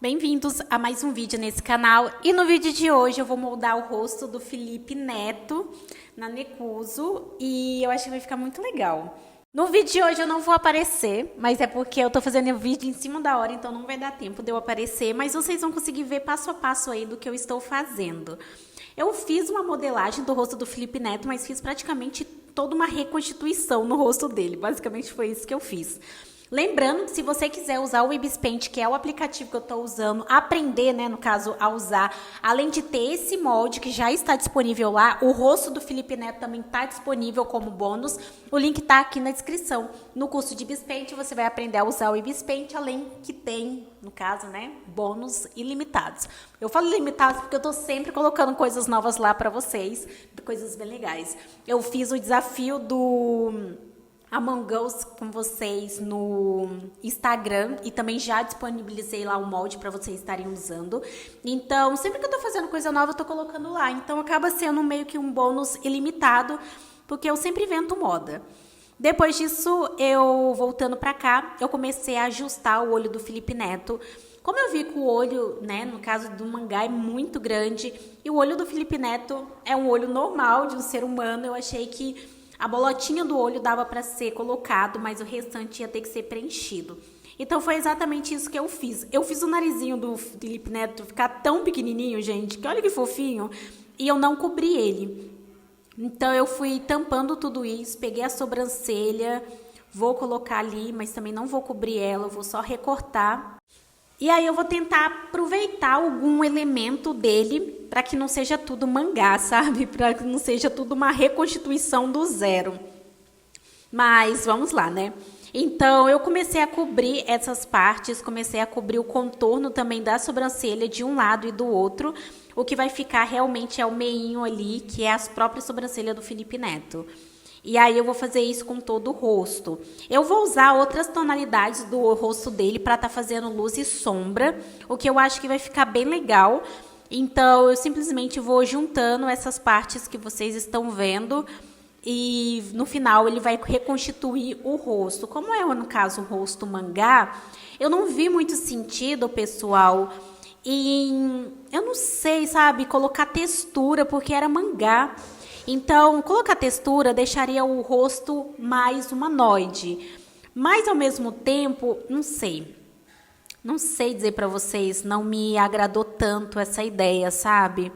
Bem-vindos a mais um vídeo nesse canal. E no vídeo de hoje eu vou moldar o rosto do Felipe Neto na Necuso e eu acho que vai ficar muito legal. No vídeo de hoje eu não vou aparecer, mas é porque eu tô fazendo o vídeo em cima da hora, então não vai dar tempo de eu aparecer, mas vocês vão conseguir ver passo a passo aí do que eu estou fazendo. Eu fiz uma modelagem do rosto do Felipe Neto, mas fiz praticamente toda uma reconstituição no rosto dele. Basicamente foi isso que eu fiz. Lembrando que se você quiser usar o Ibis Paint, que é o aplicativo que eu estou usando, aprender, né, no caso, a usar, além de ter esse molde que já está disponível lá, o rosto do Felipe Neto também está disponível como bônus. O link está aqui na descrição. No curso de Ibis Paint, você vai aprender a usar o Ibis Paint, além que tem, no caso, né, bônus ilimitados. Eu falo ilimitados porque eu estou sempre colocando coisas novas lá para vocês, coisas bem legais. Eu fiz o desafio do Among Us com vocês no Instagram e também já disponibilizei lá o molde para vocês estarem usando. Então, sempre que eu tô fazendo coisa nova, eu tô colocando lá. Então, acaba sendo meio que um bônus ilimitado, porque eu sempre invento moda. Depois disso, eu voltando para cá, eu comecei a ajustar o olho do Felipe Neto. Como eu vi que o olho, né, no caso do mangá, é muito grande e o olho do Felipe Neto é um olho normal de um ser humano, eu achei que a bolotinha do olho dava para ser colocado, mas o restante ia ter que ser preenchido. Então foi exatamente isso que eu fiz. Eu fiz o narizinho do Felipe Neto ficar tão pequenininho, gente, que olha que fofinho, e eu não cobri ele. Então eu fui tampando tudo isso, peguei a sobrancelha, vou colocar ali, mas também não vou cobrir ela, eu vou só recortar. E aí eu vou tentar aproveitar algum elemento dele para que não seja tudo mangá, sabe? Para que não seja tudo uma reconstituição do zero. Mas vamos lá, né? Então eu comecei a cobrir essas partes, comecei a cobrir o contorno também da sobrancelha de um lado e do outro. O que vai ficar realmente é o meinho ali, que é as próprias sobrancelhas do Felipe Neto. E aí eu vou fazer isso com todo o rosto. Eu vou usar outras tonalidades do rosto dele para estar fazendo luz e sombra, o que eu acho que vai ficar bem legal. Então eu simplesmente vou juntando essas partes que vocês estão vendo e no final ele vai reconstituir o rosto. Como é, no caso, o rosto mangá, eu não vi muito sentido, pessoal, eu não sei, sabe, colocar textura, porque era mangá. Então, colocar textura deixaria o rosto mais humanoide. Mas, ao mesmo tempo, não sei. Não sei dizer para vocês, não me agradou tanto essa ideia, sabe?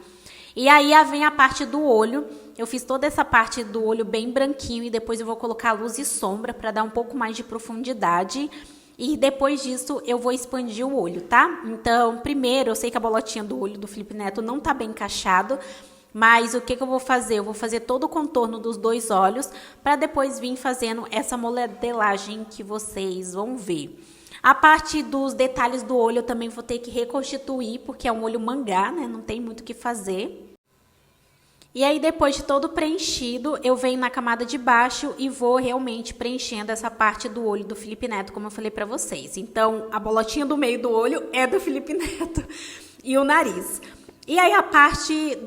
E aí vem a parte do olho. Eu fiz toda essa parte do olho bem branquinho e depois eu vou colocar luz e sombra para dar um pouco mais de profundidade. E depois disso eu vou expandir o olho, tá? Então, primeiro, eu sei que a bolotinha do olho do Felipe Neto não tá bem encaixado. Mas o que eu vou fazer? Eu vou fazer todo o contorno dos dois olhos para depois vir fazendo essa modelagem que vocês vão ver. A parte dos detalhes do olho eu também vou ter que reconstituir, porque é um olho mangá, né? Não tem muito o que fazer. E aí, depois de todo preenchido, eu venho na camada de baixo e vou realmente preenchendo essa parte do olho do Felipe Neto, como eu falei para vocês. Então, a bolotinha do meio do olho é do Felipe Neto e o nariz. E aí a parte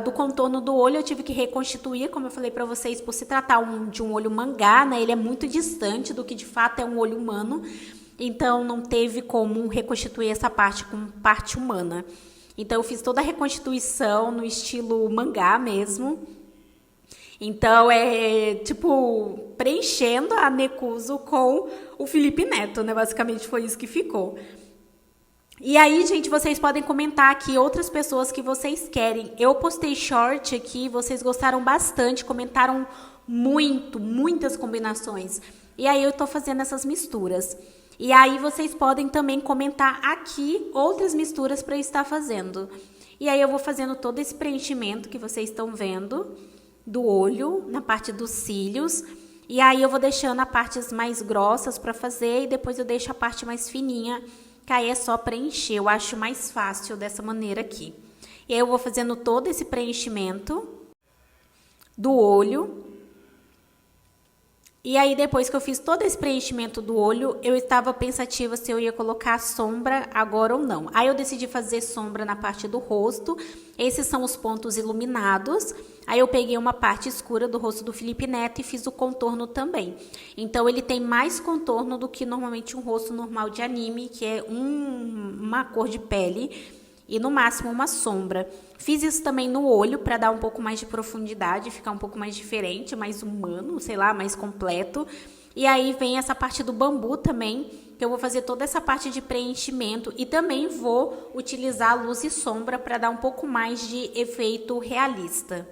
do contorno do olho eu tive que reconstituir, como eu falei para vocês, por se tratar de um olho mangá, né? Ele é muito distante do que de fato é um olho humano, então não teve como reconstituir essa parte com parte humana. Então eu fiz toda a reconstituição no estilo mangá mesmo. Então é tipo preenchendo a Necuso com o Felipe Neto, né? Basicamente foi isso que ficou. E aí, gente, vocês podem comentar aqui outras pessoas que vocês querem. Eu postei short aqui, vocês gostaram bastante, comentaram muitas combinações. E aí eu tô fazendo essas misturas. E aí vocês podem também comentar aqui outras misturas para eu estar fazendo. E aí eu vou fazendo todo esse preenchimento que vocês estão vendo do olho, na parte dos cílios. E aí eu vou deixando as partes mais grossas para fazer e depois eu deixo a parte mais fininha, que aí é só preencher. Eu acho mais fácil dessa maneira aqui. E aí eu vou fazendo todo esse preenchimento do olho. E aí, depois que eu fiz todo esse preenchimento do olho, eu estava pensativa se eu ia colocar sombra agora ou não. Aí eu decidi fazer sombra na parte do rosto. Esses são os pontos iluminados. Aí eu peguei uma parte escura do rosto do Felipe Neto e fiz o contorno também. Então ele tem mais contorno do que normalmente um rosto normal de anime, que é uma cor de pele e no máximo uma sombra. Fiz isso também no olho para dar um pouco mais de profundidade, ficar um pouco mais diferente, mais humano, sei lá, mais completo. E aí vem essa parte do bambu também, que eu vou fazer toda essa parte de preenchimento e também vou utilizar luz e sombra para dar um pouco mais de efeito realista.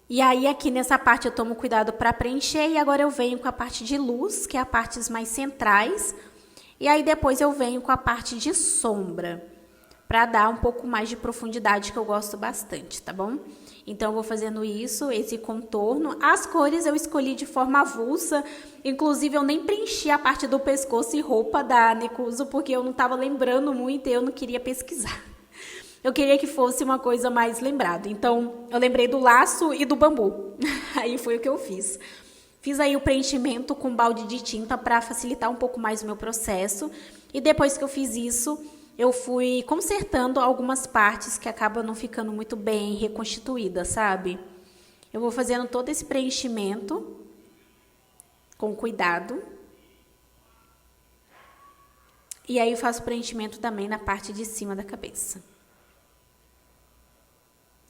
E aí aqui nessa parte eu tomo cuidado para preencher e agora eu venho com a parte de luz, que é a partes mais centrais. E aí depois eu venho com a parte de sombra, para dar um pouco mais de profundidade, que eu gosto bastante, tá bom? Então, eu vou fazendo isso, esse contorno. As cores eu escolhi de forma avulsa, inclusive eu nem preenchi a parte do pescoço e roupa da Nekuso, porque eu não estava lembrando muito e eu não queria pesquisar. Eu queria que fosse uma coisa mais lembrada. Então, eu lembrei do laço e do bambu. Aí foi o que eu fiz. Fiz aí o preenchimento com balde de tinta para facilitar um pouco mais o meu processo. E depois que eu fiz isso, eu fui consertando algumas partes que acabam não ficando muito bem reconstituídas, sabe? Eu vou fazendo todo esse preenchimento com cuidado. E aí eu faço preenchimento também na parte de cima da cabeça.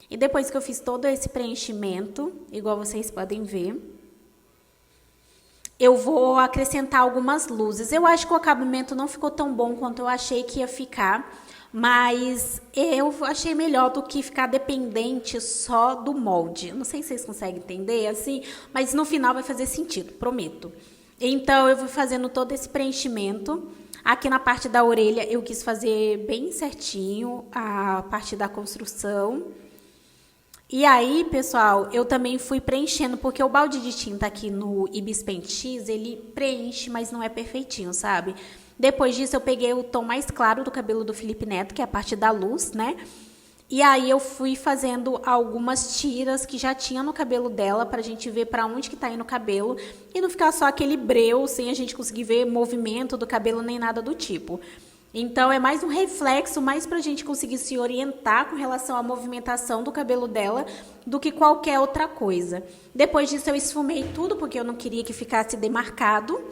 E depois que eu fiz todo esse preenchimento, igual vocês podem ver, eu vou acrescentar algumas luzes. Eu acho que o acabamento não ficou tão bom quanto eu achei que ia ficar, mas eu achei melhor do que ficar dependente só do molde. Não sei se vocês conseguem entender, assim, mas no final vai fazer sentido, prometo. Então, eu vou fazendo todo esse preenchimento. Aqui na parte da orelha, eu quis fazer bem certinho a parte da construção. E aí, pessoal, eu também fui preenchendo, porque o balde de tinta aqui no Ibis Paint X, ele preenche, mas não é perfeitinho, sabe? Depois disso, eu peguei o tom mais claro do cabelo do Felipe Neto, que é a parte da luz, né? E aí, eu fui fazendo algumas tiras que já tinha no cabelo dela, pra gente ver pra onde que tá indo o cabelo, e não ficar só aquele breu, sem a gente conseguir ver movimento do cabelo, nem nada do tipo. Então, é mais um reflexo, mais pra gente conseguir se orientar com relação à movimentação do cabelo dela do que qualquer outra coisa. Depois disso, eu esfumei tudo, porque eu não queria que ficasse demarcado.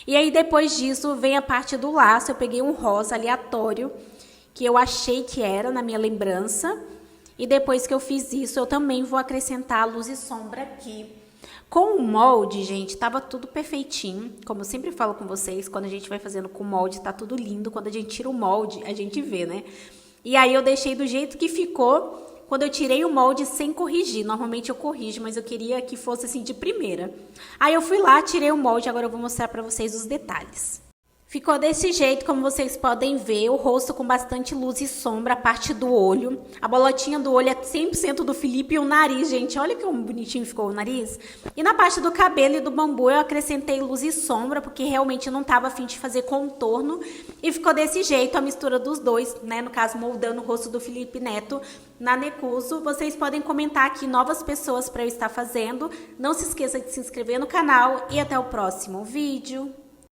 E aí, depois disso, vem a parte do laço. Eu peguei um rosa aleatório, que eu achei que era na minha lembrança. E depois que eu fiz isso, eu também vou acrescentar luz e sombra aqui. Com o molde, gente, tava tudo perfeitinho. Como eu sempre falo com vocês, quando a gente vai fazendo com molde, tá tudo lindo. Quando a gente tira o molde, a gente vê, né? E aí eu deixei do jeito que ficou quando eu tirei o molde sem corrigir. Normalmente eu corrijo, mas eu queria que fosse assim de primeira. Aí eu fui lá, tirei o molde, agora eu vou mostrar pra vocês os detalhes. Ficou desse jeito, como vocês podem ver, o rosto com bastante luz e sombra, a parte do olho. A bolotinha do olho é 100% do Felipe e o nariz, gente, olha que bonitinho ficou o nariz. E na parte do cabelo e do bambu eu acrescentei luz e sombra, porque realmente eu não estava a fim de fazer contorno. E ficou desse jeito, a mistura dos dois, né, no caso moldando o rosto do Felipe Neto na Nekuso. Vocês podem comentar aqui novas pessoas para eu estar fazendo. Não se esqueça de se inscrever no canal e até o próximo vídeo.